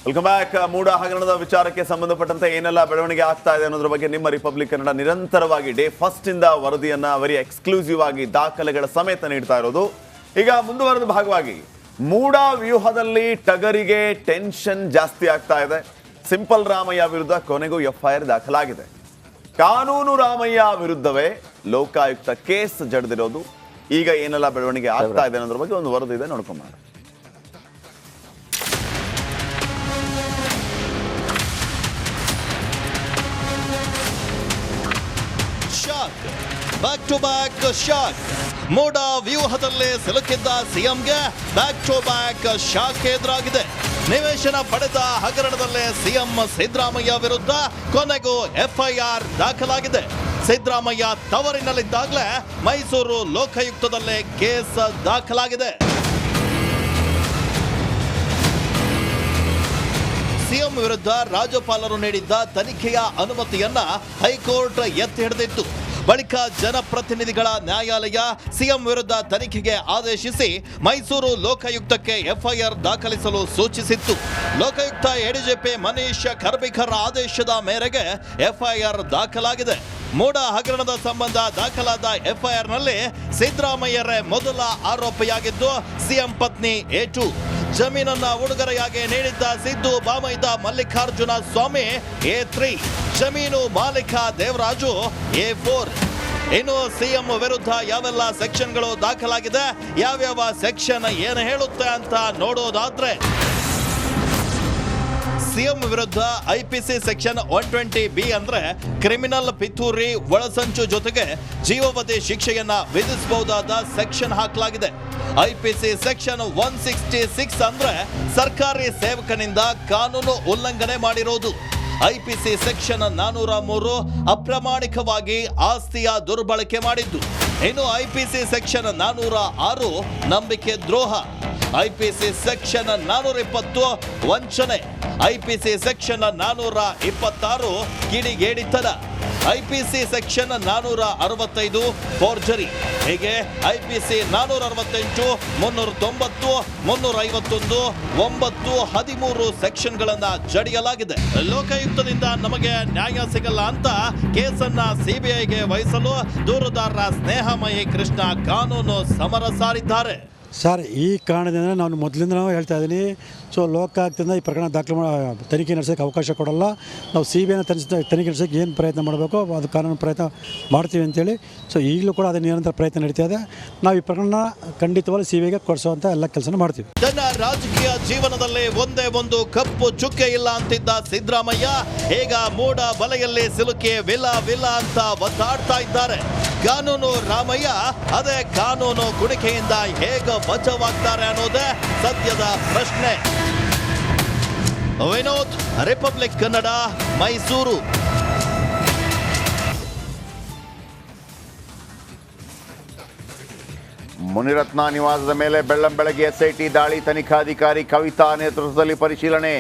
Welcome back. ಮೂಡ ಹಗರಣದ ವಿಚಾರಕ್ಕೆ ಸಂಬಂಧಪಟ್ಟಂತೆ ಏನೆಲ್ಲ ಬೆಳವಣಿಗೆ ಆಗ್ತಾ ಇದೆ ಅನ್ನೋದ್ರ ಬಗ್ಗೆ ನಿಮ್ಮ ರಿಪಬ್ಲಿಕ್ ಕನ್ನಡ ನಿರಂತರವಾಗಿ ಡೇ ಫಸ್ಟ್ ಇಂದ ವರದಿಯನ್ನ ವೆರಿ ಎಕ್ಸ್ಕ್ಲೂಸಿವ್ ಆಗಿ ದಾಖಲೆಗಳ ಸಮೇತ ನೀಡ್ತಾ ಇರೋದು. ಈಗ ಮುಂದುವರೆದ ಭಾಗವಾಗಿ ಮೂಡ ವ್ಯೂಹದಲ್ಲಿ ಟಗರಿಗೆ ಟೆನ್ಷನ್ ಜಾಸ್ತಿ ಆಗ್ತಾ ಇದೆ. ಸಿಂಪಲ್ ರಾಮಯ್ಯ ವಿರುದ್ಧ ಕೊನೆಗೂ FIR ದಾಖಲಾಗಿದೆ. ಕಾನೂನು ರಾಮಯ್ಯ ವಿರುದ್ಧವೇ ಲೋಕಾಯುಕ್ತ ಕೇಸ್ ಜಡಿದಿರೋದು. ಈಗ ಏನೆಲ್ಲ ಬೆಳವಣಿಗೆ ಆಗ್ತಾ ಇದೆ ಅನ್ನೋದ್ರ ಬಗ್ಗೆ ಒಂದು ವರದಿ ಇದೆ, ನೋಡ್ಕೊಂಬ. Back to back shock. ಮೂಡ ವ್ಯೂಹದಲ್ಲಿ ಸಿಲುಕಿದ್ದ ಸಿಎಂಗೆ ಬ್ಯಾಕ್ ಟು ಬ್ಯಾಕ್ ಶಾಕ್ ಎದುರಾಗಿದೆ. ನಿವೇಶನ ಪಡೆದ ಹಗರಣದಲ್ಲೇ ಸಿಎಂ ಸಿದ್ದರಾಮಯ್ಯ ವಿರುದ್ಧ ಕೊನೆಗೂ FIR ದಾಖಲಾಗಿದೆ. ಸಿದ್ದರಾಮಯ್ಯ ತವರಿನಲ್ಲಿದ್ದಾಗಲೇ ಮೈಸೂರು ಲೋಕಾಯುಕ್ತದಲ್ಲೇ ಕೇಸ್ ದಾಖಲಾಗಿದೆ. ಸಿಎಂ ವಿರುದ್ಧ ರಾಜ್ಯಪಾಲರು ನೀಡಿದ್ದ ತನಿಖೆಯ ಅನುಮತಿಯನ್ನ ಹೈಕೋರ್ಟ್ ಎತ್ತಿ ಹಿಡಿದಿತ್ತು. ಬಳಿಕ ಜನಪ್ರತಿನಿಧಿಗಳ ನ್ಯಾಯಾಲಯ ಸಿಎಂ ವಿರುದ್ಧ ತನಿಖೆಗೆ ಆದೇಶಿಸಿ ಮೈಸೂರು ಲೋಕಾಯುಕ್ತಕ್ಕೆ FIR ದಾಖಲಿಸಲು ಸೂಚಿಸಿತ್ತು. ಲೋಕಾಯುಕ್ತ ADGP ಮನೀಶ್ ಖರ್ಬಿಕರ್ ಆದೇಶದ ಮೇರೆಗೆ FIR ದಾಖಲಾಗಿದೆ. ಮೂಡ ಹಗರಣದ ಸಂಬಂಧ ದಾಖಲಾದ FIR ನಲ್ಲಿ ಸಿದ್ದರಾಮಯ್ಯರೇ ಮೊದಲ ಆರೋಪಿಯಾಗಿದ್ದು ಸಿಎಂ ಪತ್ನಿ A2. ಜಮೀನನ್ನ ಉಡುಗೊರೆಯಾಗಿ ನೀಡಿದ್ದ ಸಿದ್ದು ಬಾಮೈದ ಮಲ್ಲಿಕಾರ್ಜುನ ಸ್ವಾಮಿ A3, ಜಮೀನು ಮಾಲೀಕ ದೇವರಾಜು A4. ಇನ್ನು ಸಿಎಂ ವಿರುದ್ಧ ಯಾವೆಲ್ಲ ಸೆಕ್ಷನ್ಗಳು ದಾಖಲಾಗಿದೆ, ಯಾವ್ಯಾವ ಸೆಕ್ಷನ್ ಏನು ಹೇಳುತ್ತೆ ಅಂತ ನೋಡೋದಾದ್ರೆ, ಸಿಎಂ ವಿರುದ್ಧ IPC ಸೆಕ್ಷನ್ 120B ಅಂದ್ರೆ ಕ್ರಿಮಿನಲ್ ಪಿತೂರಿ ಒಳಸಂಚು ಜೊತೆಗೆ ಜೀವಾವಧಿ ಶಿಕ್ಷೆಯನ್ನ ವಿಧಿಸಬಹುದಾದ ಸೆಕ್ಷನ್ ಹಾಕಲಾಗಿದೆ. IPC ಸೆಕ್ಷನ್ 166 ಅಂದ್ರೆ ಸರ್ಕಾರಿ ಸೇವಕನಿಂದ ಕಾನೂನು ಉಲ್ಲಂಘನೆ ಮಾಡಿರೋದು. IPC ಸೆಕ್ಷನ್ 403 ಅಪ್ರಾಮಾಣಿಕವಾಗಿ ಆಸ್ತಿಯ ದುರ್ಬಳಕೆ ಮಾಡಿದ್ದು. ಇನ್ನು IPC ಸೆಕ್ಷನ್ 406 ನಂಬಿಕೆ ದ್ರೋಹ, IPC ಸೆಕ್ಷನ್ 420 ವಂಚನೆ, IPC section 426 ಕಿಡಿಗೇಡಿತನ, IPC section 465 forgery. ಹೀಗೆ IPC 468, 390, 351, 9, 13 ಸೆಕ್ಷನ್ಗಳನ್ನ ಜಡಿಯಲಾಗಿದೆ. ಲೋಕಾಯುಕ್ತದಿಂದ ನಮಗೆ ನ್ಯಾಯ ಸಿಗಲ್ಲ ಅಂತ ಕೇಸನ್ನ CBIಗೆ ವಹಿಸಲು ದೂರುದಾರರ ಸ್ನೇಹಮಯಿ ಕೃಷ್ಣ ಕಾನೂನು ಸಮರ ಸಾರಿದ್ದಾರೆ. ಸರ್, ಈ ಕಾರಣದಿಂದ ನಾನು ಮೊದಲಿಂದ ಹೇಳ್ತಾ ಇದ್ದೀನಿ. ಸೊ ಲೋಕಾಯುಕ್ತದಿಂದ ಈ ಪ್ರಕರಣ ತನಿಖೆ ನಡೆಸೋಕ್ಕೆ ಅವಕಾಶ ಕೊಡಲ್ಲ. ನಾವು CBIನ ತನಿಖೆ ನಡೆಸೋಕ್ಕೆ ಏನು ಪ್ರಯತ್ನ ಮಾಡಬೇಕು ಅದು ಕಾನೂನು ಪ್ರಯತ್ನ ಮಾಡ್ತೀವಿ ಅಂತೇಳಿ. ಸೊ ಈಗಲೂ ಕೂಡ ಅದೇ ನಿರಂತರ ಪ್ರಯತ್ನ ನಡೀತಾ ಇದೆ. ನಾವು ಈ ಪ್ರಕರಣ ಖಂಡಿತವಾಗಿ CBIಗೆ ಕೊಡಿಸುವಂಥ ಎಲ್ಲ ಕೆಲಸ ಮಾಡ್ತೀವಿ. ತನ್ನ ರಾಜಕೀಯ ಜೀವನದಲ್ಲಿ ಒಂದೇ ಒಂದು ಕಪ್ಪು ಚುಕ್ಕೆ ಇಲ್ಲ ಅಂತಿದ್ದ ಸಿದ್ದರಾಮಯ್ಯ ಈಗ ಮೂಡ ಬಲೆಯಲ್ಲಿ ಸಿಲುಕಿ ವಿಲ ವಿಲ ಅಂತ ಒದ್ದಾಡ್ತಾ ಇದ್ದಾರೆ. ಕಾನೂನು ರಾಮಯ್ಯ ಅದೇ ಕಾನೂನು ಕುಣಿಕೆಯಿಂದ ಹೇಗೆ ಬಚಾವಾಗ್ತಾರೆ ಅನ್ನೋದೇ ಸದ್ಯದ ಪ್ರಶ್ನೆ. ವಿನೋದ್, ರಿಪಬ್ಲಿಕ್ ಕನ್ನಡ, ಮೈಸೂರು. ಮುನಿರತ್ನ ನಿವಾಸದ ಮೇಲೆ ಬೆಳ್ಳಂಬೆಳಗ್ಗೆ SIT ದಾಳಿ. ತನಿಖಾಧಿಕಾರಿ ಕವಿತಾ ನೇತೃತ್ವದಲ್ಲಿ ಪರಿಶೀಲನೆ.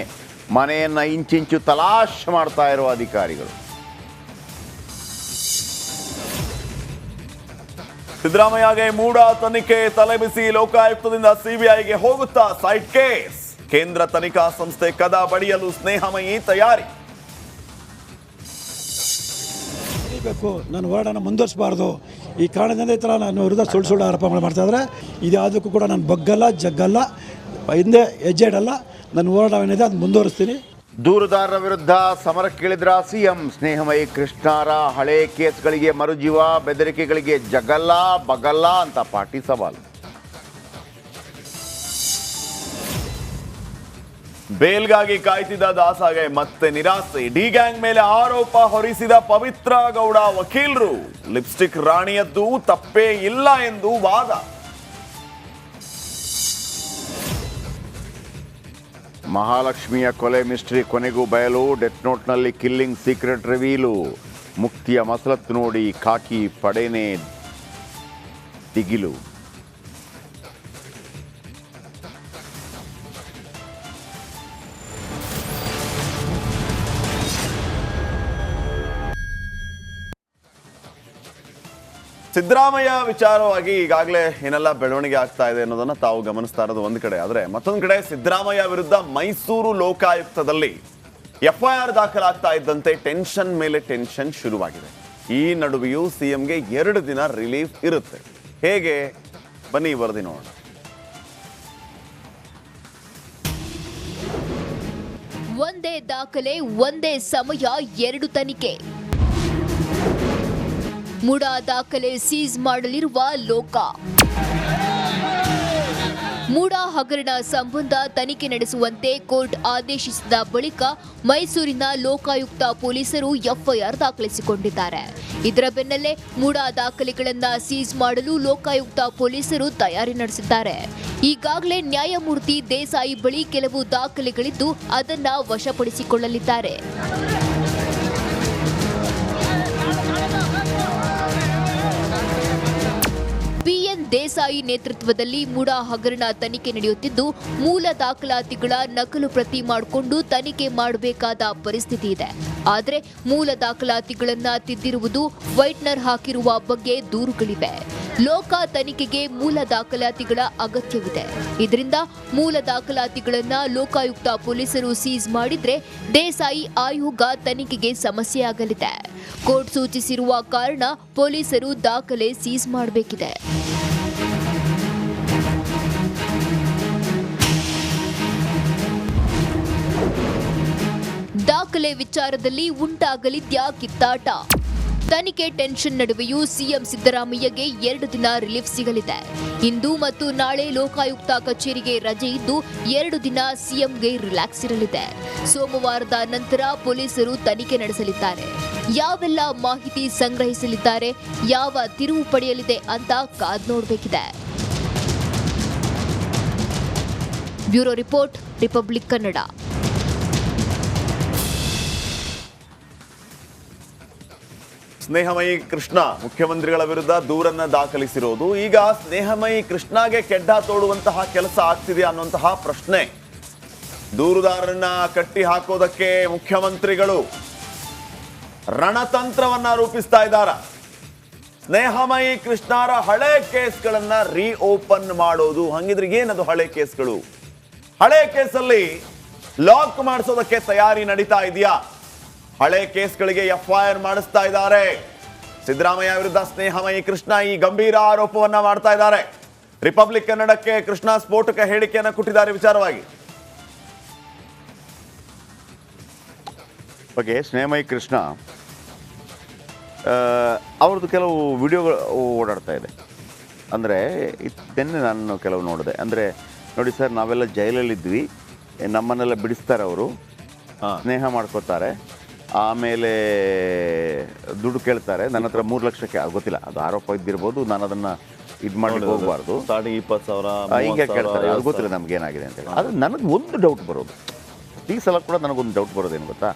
ಮನೆಯನ್ನ ಇಂಚಿಂಚು ತಲಾಶ್ ಮಾಡ್ತಾ ಇರುವ ಅಧಿಕಾರಿಗಳು. ಸಿದ್ದರಾಮಯ್ಯಗೆ ಮೂಡ ತನಿಖೆ ತಲೆಬಿಸಿ. ಲೋಕಾಯುಕ್ತದಿಂದ CBIಗೆ ಹೋಗುತ್ತಾ ಸೈಡ್ ಕೇಸ್. ಕೇಂದ್ರ ತನಿಖಾ ಸಂಸ್ಥೆ ಕದ ಬಡಿಯಲು ಸ್ನೇಹಮಯಿ ತಯಾರಿ. ನಾನು ಹೋರಾಟನ ಮುಂದುವರಿಸಬಾರ್ದು. ಈ ಕಾರಣದಿಂದ ಈ ಥರ ನಾನು ವಿರುದ್ಧ ಸುಳ್ಳು ಆರೋಪಗಳು ಮಾಡ್ತಾ ಇದ್ದಾರೆ. ಇದ್ಯಾವುದಕ್ಕೂ ಕೂಡ ನಾನು ಬಗ್ಗಲ್ಲ, ಜಗ್ಗಲ್ಲ, ಹಿಂದೆ ಹೆಜ್ಜೆ ಇಡಲ್ಲ. ನನ್ನ ಹೋರಾಟವೇನಿದೆ ಅದು ಮುಂದುವರಿಸ್ತೀನಿ. ದೂರುದಾರರ ವಿರುದ್ಧ ಸಮರಕ್ಕಿಳಿದ್ರ CM. ಸ್ನೇಹಮಯಿ ಕೃಷ್ಣರ ಹಳೆ ಕೇಸ್ಗಳಿಗೆ ಮರುಜೀವ, ಬೆದರಿಕೆಗಳಿಗೆ ಜಗಲ್ಲ ಬಗಲ್ಲ ಅಂತ ಪಾಟಿ ಸವಾಲು. ಬೇಲ್ಗಾಗಿ ಕಾಯ್ತಿದ್ದ ದಾಸಾಗೆ ಮತ್ತೆ ನಿರಾಸೆ. ಡಿ ಗ್ಯಾಂಗ್ ಮೇಲೆ ಆರೋಪ ಹೊರಿಸಿದ ಪವಿತ್ರ ಗೌಡ ವಕೀಲರು. ಲಿಪ್ಸ್ಟಿಕ್ ರಾಣಿಯದ್ದು ತಪ್ಪೇ ಇಲ್ಲ ಎಂದು ವಾದ. ಮಹಾಲಕ್ಷ್ಮಿಯ ಕೊಲೆ ಮಿಸ್ಟ್ರಿ ಕೊನೆಗೂ ಬಯಲು. ಡೆತ್ ನೋಟ್ನಲ್ಲಿ ಕಿಲ್ಲಿಂಗ್ ಸೀಕ್ರೆಟ್ ರಿವೀಲು. ಮುಕ್ತಿಯ ಮಸಲತ್ತು ನೋಡಿ ಖಾಕಿ ಪಡೆನೇ ದಿಗಿಲು. ಸಿದ್ದರಾಮಯ್ಯ ವಿಚಾರವಾಗಿ ಈಗಾಗಲೇ ಏನೆಲ್ಲ ಬೆಳವಣಿಗೆ ಆಗ್ತಾ ಇದೆ ಅನ್ನೋದನ್ನ ತಾವು ಗಮನಿಸ್ತಾ ಇರೋದು ಒಂದು ಕಡೆ. ಆದರೆ ಮತ್ತೊಂದು ಕಡೆ ಸಿದ್ದರಾಮಯ್ಯ ವಿರುದ್ಧ ಮೈಸೂರು ಲೋಕಾಯುಕ್ತದಲ್ಲಿ FIR ದಾಖಲಾಗ್ತಾ ಇದ್ದಂತೆ ಟೆನ್ಷನ್ ಮೇಲೆ ಟೆನ್ಷನ್ ಶುರುವಾಗಿದೆ. ಈ ನಡುವೆಯೂ CMಗೆ 2 ದಿನ ರಿಲೀಫ್ ಇರುತ್ತೆ. ಹೇಗೆ ಬನ್ನಿ ವರದಿ ನೋಡೋಣ. ಒಂದೇ ದಾಖಲೆ, ಒಂದೇ ಸಮಯ, 2 ತನಿಖೆ. ಮುಡಾ ದಾಖಲೆ ಸೀಸ್ ಮಾಡಲಿರುವ ಲೋಕ. ಮುಡಾ ಹಗರಣ ಸಂಬಂಧ ತನಿಖೆ ನಡೆಸುವಂತೆ ಕೋರ್ಟ್ ಆದೇಶಿಸಿದ ಬಳಿಕ ಮೈಸೂರಿನ ಲೋಕಾಯುಕ್ತ ಪೊಲೀಸರು FIR ದಾಖಲಿಸಿಕೊಂಡಿದ್ದಾರೆ. ಇದರ ಬೆನ್ನಲ್ಲೇ ಮುಡಾ ದಾಖಲೆಗಳನ್ನು ಸೀಸ್ ಮಾಡಲು ಲೋಕಾಯುಕ್ತ ಪೊಲೀಸರು ತಯಾರಿ ನಡೆಸಿದ್ದಾರೆ. ಈಗಾಗಲೇ ನ್ಯಾಯಮೂರ್ತಿ ದೇಸಾಯಿ ಬಳಿ ಕೆಲವು ದಾಖಲೆಗಳಿದ್ದು ಅದನ್ನ ವಶಪಡಿಸಿಕೊಳ್ಳಲಿದ್ದಾರೆ. ದೇಸಾಯಿ ನೇತೃತ್ವದಲ್ಲಿ ಮುಡಾ ಹಗರಣ ತನಿಖೆ ನಡೆಯುತ್ತಿದ್ದು, ಮೂಲ ದಾಖಲಾತಿಗಳ ನಕಲು ಪ್ರತಿ ಮಾಡಿಕೊಂಡು ತನಿಖೆ ಮಾಡಬೇಕಾದ ಪರಿಸ್ಥಿತಿ ಇದೆ. ಆದರೆ ಮೂಲ ದಾಖಲಾತಿಗಳನ್ನ ತಿದ್ದಿರುವುದು, ವೈಟ್ನರ್ ಹಾಕಿರುವ ಬಗ್ಗೆ ದೂರುಗಳಿವೆ. ಲೋಕ ತನಿಖೆಗೆ ಮೂಲ ದಾಖಲಾತಿಗಳ ಅಗತ್ಯವಿದೆ. ಇದರಿಂದ ಮೂಲ ದಾಖಲಾತಿಗಳನ್ನ ಲೋಕಾಯುಕ್ತ ಪೊಲೀಸರು ಸೀಸ್ ಮಾಡಿದ್ರೆ ದೇಸಾಯಿ ಆಯೋಗ ತನಿಖೆಗೆ ಸಮಸ್ಯೆಯಾಗಲಿದೆ. ಕೋರ್ಟ್ ಸೂಚಿಸಿರುವ ಕಾರಣ ಪೊಲೀಸರು ದಾಖಲೆ ಸೀಸ್ ಮಾಡಬೇಕಿದೆ. ದಾಖಲೆ ವಿಚಾರದಲ್ಲಿ ಉಂಟಾಗಲಿದ್ಯಾ ಕಿತ್ತಾಟ? ತನಿಖೆ ಟೆನ್ಷನ್ ನಡುವೆಯೂ ಸಿಎಂ ಸಿದ್ದರಾಮಯ್ಯಗೆ 2 ದಿನ ರಿಲೀಫ್ ಸಿಗಲಿದೆ. ಇಂದು ಮತ್ತು ನಾಳೆ ಲೋಕಾಯುಕ್ತ ಕಚೇರಿಗೆ ರಜೆ ಇದ್ದು 2 ದಿನ ಸಿಎಂಗೆ ರಿಲ್ಯಾಕ್ಸ್ ಇರಲಿದೆ. ಸೋಮವಾರದ ನಂತರ ಪೊಲೀಸರು ತನಿಖೆ ನಡೆಸಲಿದ್ದಾರೆ. ಯಾವೆಲ್ಲ ಮಾಹಿತಿ ಸಂಗ್ರಹಿಸಲಿದ್ದಾರೆ, ಯಾವ ತಿರುವು ಪಡೆಯಲಿದೆ ಅಂತ ಕಾದ್ ನೋಡಬೇಕಿದೆ. Bureau report, republic Kannada. Snehamayi Krishna ಮುಖ್ಯಮಂತ್ರಿಗಳ ವಿರುದ್ಧ ದೂರನ್ನ ದಾಖಲಿಸಿರೋದು, ಈಗ ಸ್ನೇಹಮಯಿ ಕೃಷ್ಣಗೆ ಕೆಡ್ಡ ತೋಡುವಂತಹ ಕೆಲಸ ಆಗ್ತಿದೆಯಾ ಅನ್ನುವಂತಹ ಪ್ರಶ್ನೆ. ದೂರುದಾರರನ್ನ ಕಟ್ಟಿ ಹಾಕೋದಕ್ಕೆ ಮುಖ್ಯಮಂತ್ರಿಗಳು ರಣತಂತ್ರವನ್ನ ರೂಪಿಸ್ತಾ ಇದ್ದಾರೆ. ಸ್ನೇಹಮಯಿ ಕೃಷ್ಣರ ಹಳೆ ಕೇಸ್ಗಳನ್ನ ರೀಓಪನ್ ಮಾಡೋದು. ಹಂಗಿದ್ರೆ ಏನದು ಹಳೆ ಕೇಸ್ಗಳು? ಹಳೆ ಕೇಸಲ್ಲಿ ಲಾಕ್ ಮಾಡಿಸೋದಕ್ಕೆ ತಯಾರಿ ನಡೀತಾ ಇದೆಯಾ? ಹಳೆ ಕೇಸ್ಗಳಿಗೆ FIR ಮಾಡಿಸ್ತಾ ಇದ್ದಾರೆ. ಸಿದ್ದರಾಮಯ್ಯ ವಿರುದ್ಧ ಸ್ನೇಹಮಯಿ ಕೃಷ್ಣ ಈ ಗಂಭೀರ ಆರೋಪವನ್ನ ಮಾಡ್ತಾ ಇದ್ದಾರೆ. ರಿಪಬ್ಲಿಕ್ ಕನ್ನಡಕ್ಕೆ ಕೃಷ್ಣ ಸ್ಫೋಟಕ ಹೇಳಿಕೆಯನ್ನು ಕೊಟ್ಟಿದ್ದಾರೆ ವಿಚಾರವಾಗಿ. ಬಗ್ಗೆ ಸ್ನೇಹಮಯಿ ಕೃಷ್ಣ ಅವ್ರದ್ದು ಕೆಲವು ವಿಡಿಯೋಗಳು ಓಡಾಡ್ತಾ ಇದೆ. ಅಂದರೆ ನಿನ್ನೆ ನಾನು ಕೆಲವು ನೋಡಿದೆ. ಅಂದರೆ ನೋಡಿ ಸರ್, ನಾವೆಲ್ಲ ಜೈಲಲ್ಲಿದ್ವಿ, ನಮ್ಮನ್ನೆಲ್ಲ ಬಿಡಿಸ್ತಾರೆ ಅವರು, ಸ್ನೇಹ ಮಾಡ್ಕೋತಾರೆ, ಆಮೇಲೆ ದುಡ್ಡು ಕೇಳ್ತಾರೆ ನನ್ನ ಹತ್ರ 3 ಲಕ್ಷಕ್ಕೆ. ಗೊತ್ತಿಲ್ಲ, ಅದು ಆರೋಪ ಇದ್ದಿರ್ಬೋದು, ನಾನು ಅದನ್ನು ಇದು ಮಾಡಿ ಹೋಗಬಾರ್ದು. ಸ್ಟಾರ್ಟಿಂಗ್ 20,000 ಹಿಂಗೆ ಕೇಳ್ತಾರೆ, ಅದು ಗೊತ್ತಿಲ್ಲ ನಮ್ಗೆ ಏನಾಗಿದೆ ಅಂತೇಳಿ. ಆದರೆ ನನಗೆ ಒಂದು ಡೌಟ್ ಬರೋದು, ಈ ಸಲ ಕೂಡ ನನಗೊಂದು ಡೌಟ್ ಬರೋದೇನು ಗೊತ್ತಾ,